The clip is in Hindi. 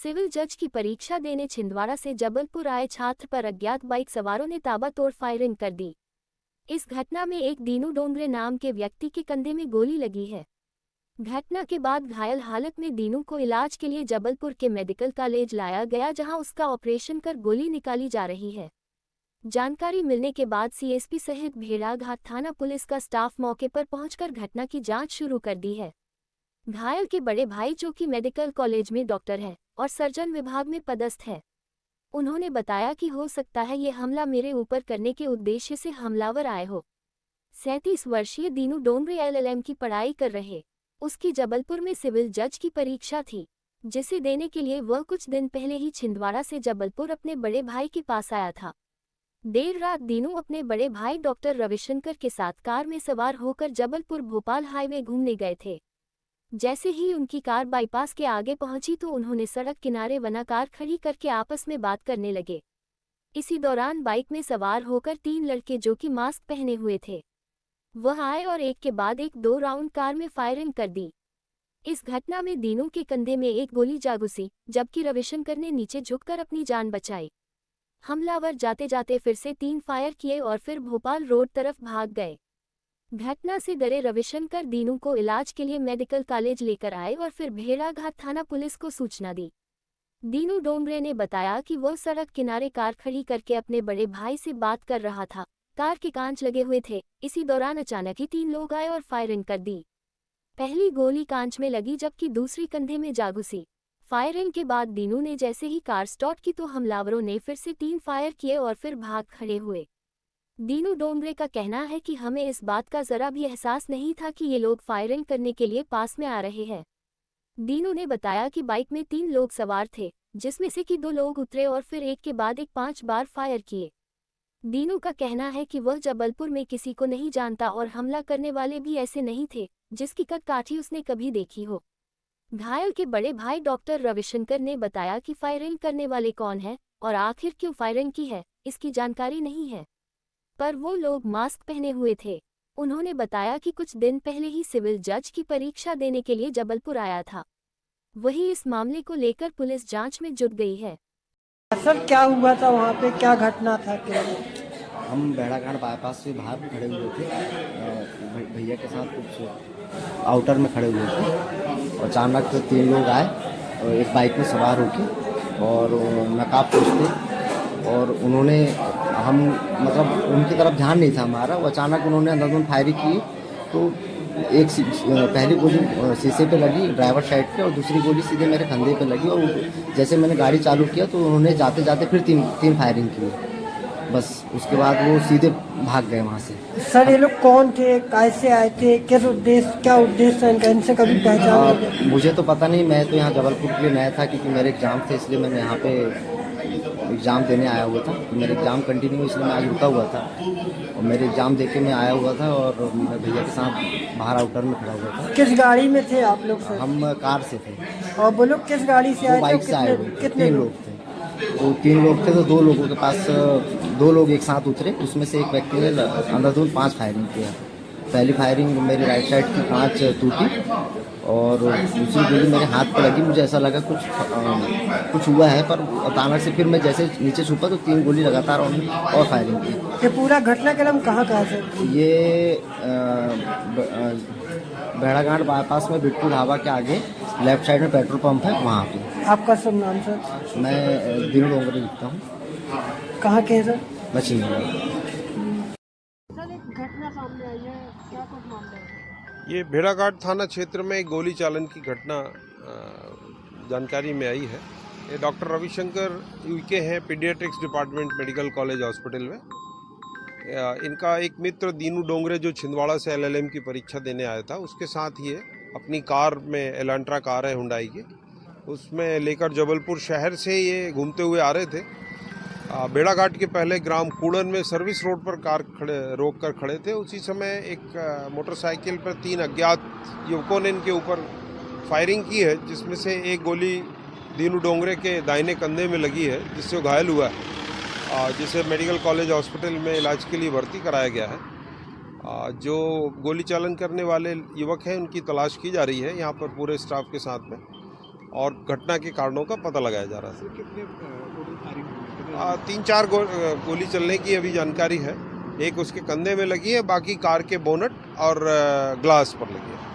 सिविल जज की परीक्षा देने छिंदवाड़ा से जबलपुर आए छात्र पर अज्ञात बाइक सवारों ने ताबड़तोड़ फायरिंग कर दी। इस घटना में एक दीनू डोंगरे नाम के व्यक्ति के कंधे में गोली लगी है। घटना के बाद घायल हालत में दीनू को इलाज के लिए जबलपुर के मेडिकल कॉलेज लाया गया, जहां उसका ऑपरेशन कर गोली निकाली जा रही है। जानकारी मिलने के बाद सीएसपी सहित भेड़ाघाट थाना पुलिस का स्टाफ मौके पर पहुंचकर घटना की जांच शुरू कर दी है। घायल के बड़े भाई, जो कि मेडिकल कॉलेज में डॉक्टर है और सर्जन विभाग में पदस्थ है, उन्होंने बताया कि हो सकता है ये हमला मेरे ऊपर करने के उद्देश्य से हमलावर आए हो। 37 वर्षीय दीनू डोंगरे एलएलएम की पढ़ाई कर रहे। उसकी जबलपुर में सिविल जज की परीक्षा थी, जिसे देने के लिए वह कुछ दिन पहले ही छिंदवाड़ा से जबलपुर अपने बड़े भाई के पास आया था। देर रात दीनू अपने बड़े भाई डॉक्टर रविशंकर के साथ कार में सवार होकर जबलपुर भोपाल हाईवे घूमने गए थे। जैसे ही उनकी कार बाईपास के आगे पहुंची तो उन्होंने सड़क किनारे वना कार खड़ी करके आपस में बात करने लगे। इसी दौरान बाइक में सवार होकर 3 लड़के, जो कि मास्क पहने हुए थे, वह आए और एक के बाद एक 2 राउंड कार में फायरिंग कर दी। इस घटना में दीनू के कंधे में एक गोली जा घुसी, जबकि रविशंकर ने नीचे झुककर अपनी जान बचाई। हमलावर जाते जाते फिर से 3 फायर किए और फिर भोपाल रोड तरफ भाग गए। घटना से डरे रविशंकर दीनू को इलाज के लिए मेडिकल कॉलेज लेकर आए और फिर भेड़ाघाट थाना पुलिस को सूचना दी। दीनू डोंगरे ने बताया कि वह सड़क किनारे कार खड़ी करके अपने बड़े भाई से बात कर रहा था। कार के कांच लगे हुए थे। इसी दौरान अचानक ही 3 लोग आए और फायरिंग कर दी। पहली गोली कांच में लगी, जबकि दूसरी कंधे में जा घुसी। फायरिंग के बाद दीनू ने जैसे ही कार स्टार्ट की तो हमलावरों ने फिर से 3 फायर किए और फिर भाग खड़े हुए। दीनू डोंगरे का कहना है कि हमें इस बात का जरा भी एहसास नहीं था कि ये लोग फायरिंग करने के लिए पास में आ रहे हैं। दीनू ने बताया कि बाइक में 3 लोग सवार थे, जिसमें से कि 2 लोग उतरे और फिर एक के बाद एक 5 बार फायर किए। दीनू का कहना है कि वह जबलपुर में किसी को नहीं जानता और हमला करने वाले भी ऐसे नहीं थे जिसकी कदकाठी उसने कभी देखी हो। घायल के बड़े भाई डॉक्टर रविशंकर ने बताया कि फायरिंग करने वाले कौन है और आखिर क्यों फायरिंग की है, इसकी जानकारी नहीं है, पर वो लोग मास्क पहने हुए थे। उन्होंने बताया कि कुछ दिन पहले ही सिविल जज की परीक्षा देने के लिए जबलपुर आया था। वही इस मामले को लेकर पुलिस जांच में जुट गई है। सर, क्या हुआ था वहाँ पे, क्या घटना था? क्या हम भेड़ाघाट बाईपास से बाहर खड़े हुए थे, भैया के साथ कुछ आउटर में खड़े हुए थे और अचानक 3 लोग आए और एक बाइक में सवार होके और नकाबपोश थे और उन्होंने हम मतलब उनकी तरफ ध्यान नहीं था हमारा। वो अचानक उन्होंने अंधाधुंध फायरिंग की तो एक पहली गोली शीशे पे लगी ड्राइवर साइड पे और दूसरी गोली सीधे मेरे कंधे पे लगी और जैसे मैंने गाड़ी चालू किया तो उन्होंने जाते जाते फिर तीन फायरिंग की। बस उसके बाद वो सीधे भाग गए वहाँ से। सर, ये लोग कौन थे, कैसे आए थे, क्या उद्देश्य है इनसे, कभी पहचान? मुझे तो पता नहीं, मैं तो यहाँ जबलपुर के लिए नया था क्योंकि मेरे एग्ज़ाम थे, इसलिए मैंने यहाँ पे एग्ज़ाम देने आया हुआ था। तो मेरे एग्ज़ाम कंटिन्यू, इसलिए मैं आज रुका हुआ था और मेरे एग्ज़ाम देके मैं आया हुआ था और मैं भैया के साथ बाहर आउटर में खड़ा हुआ था। किस गाड़ी में थे आप लोग सर? हम कार से थे। और वो लोग किस गाड़ी से आए थे? बाइक से आए हुए कितने 3 लोग थे। तो 3 लोग थे तो 2 लोगों के पास 2 लोग एक साथ उतरे, उसमें से एक व्यक्ति ने अंधाधुंध 5 फायरिंग किया। पहली फायरिंग मेरी राइट साइड की कांच टूटी और दूसरी गोली मेरे हाथ पर लगी। मुझे ऐसा लगा कुछ हुआ है, पर अचानक से फिर मैं जैसे नीचे छुपा तो 3 गोली लगातार और फायरिंग की। ये पूरा घटनाक्रम कहाँ का है सर? ये भेड़ाघाट बाईपास में बिट्टू ढाबा के आगे लेफ्ट साइड में पेट्रोल पंप है, वहाँ पे। आपका सब नाम सर? मैं दीनू डोंगरे लिखता हूँ। कहाँ के हैं सर? मैं छिंदवाड़ा। सर, एक घटना सामने आई है, क्या कुछ मामला है? ये भेड़ाघाट थाना क्षेत्र में एक गोली चालन की घटना जानकारी में आई है। ये डॉक्टर रविशंकर यूके हैं, paediatrics department medical college hospital में। इनका एक मित्र दीनू डोंगरे जो छिंदवाड़ा से एलएलएम की परीक्षा देने आया था, उसके साथ ये अपनी कार में, एलांट्रा कार है हुंडई की, उसमें लेकर जबलपुर शहर से ये घूमते हुए आ रहे थे। भेड़ाघाट के पहले ग्राम कूड़न में सर्विस रोड पर कार रोक कर खड़े थे। उसी समय एक मोटरसाइकिल पर 3 अज्ञात युवकों ने इनके ऊपर फायरिंग की है, जिसमें से एक गोली दीनू डोंगरे के दाहिने कंधे में लगी है, जिससे वो घायल हुआ है, जिसे मेडिकल कॉलेज हॉस्पिटल में इलाज के लिए भर्ती कराया गया है। जो गोली चालन करने वाले युवक हैं उनकी तलाश की जा रही है यहाँ पर पूरे स्टाफ के साथ में, और घटना के कारणों का पता लगाया जा रहा है। कितने टोटल फायरिंग हुई? 3-4 गोली चलने की अभी जानकारी है। एक उसके कंधे में लगी है, बाकी कार के बोनट और ग्लास पर लगी है।